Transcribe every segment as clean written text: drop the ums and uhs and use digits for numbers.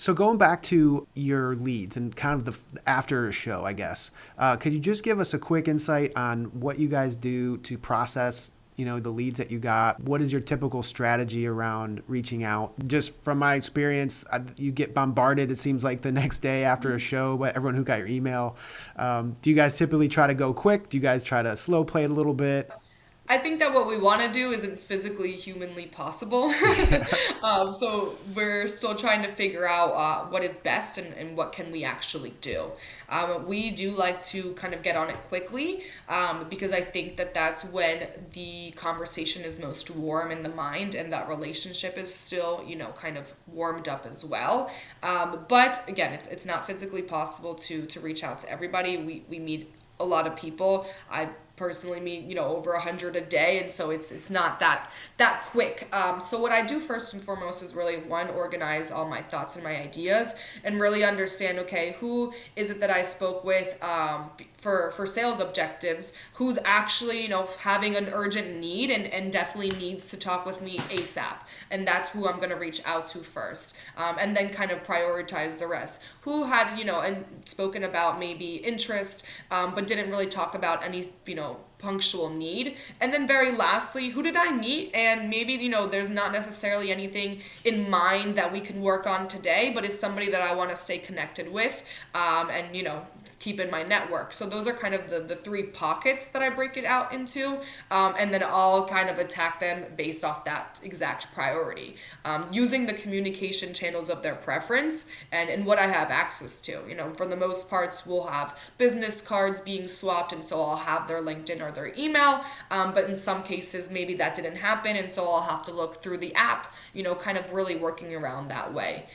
So going back to your leads and kind of the after show, I guess, could you just give us a quick insight on what you guys do to process, the leads that you got? What is your typical strategy around reaching out? Just from my experience, you get bombarded, it seems like the next day after a show, by everyone who got your email. Do you guys typically try to go quick? Do you guys try to slow play it a little bit? I think that what we want to do isn't physically, humanly possible. So we're still trying to figure out what is best and what can we actually do. We do like to kind of get on it quickly because I think that that's when the conversation is most warm in the mind and that relationship is still, kind of warmed up as well. But again, it's not physically possible to reach out to everybody. We meet a lot of people. I personally meet over 100 a day, and so it's not that quick. So what I do first and foremost is really one, organize all my thoughts and my ideas and really understand, okay, who is it that I spoke with for sales objectives, who's actually having an urgent need and definitely needs to talk with me ASAP, and that's who I'm going to reach out to first, and then kind of prioritize the rest, who had and spoken about maybe interest, but didn't really talk about any punctual need. And then very lastly, who did I meet? And maybe, there's not necessarily anything in mind that we can work on today, but is somebody that I want to stay connected with, and, keep in my network. So those are kind of the three pockets that I break it out into. And then I'll kind of attack them based off that exact priority, using the communication channels of their preference and what I have access to. For the most parts, we'll have business cards being swapped, and so I'll have their LinkedIn or their email. But in some cases, maybe that didn't happen, and so I'll have to look through the app, kind of really working around that way.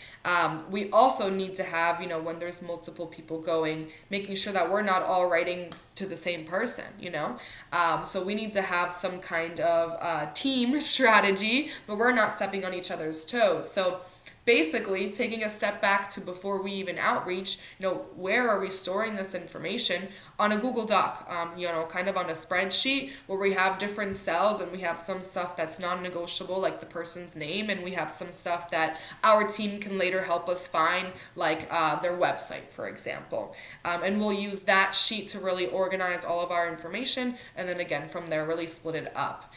We also need to have, when there's multiple people going, making sure that we're not all writing to the same person. So we need to have some kind of team strategy, but we're not stepping on each other's toes. So basically taking a step back to before we even outreach, where are we storing this information on a Google Doc, kind of on a spreadsheet where we have different cells, and we have some stuff that's non-negotiable, like the person's name, and we have some stuff that our team can later help us find, like their website, for example. And we'll use that sheet to really organize all of our information, and then again, from there, really split it up.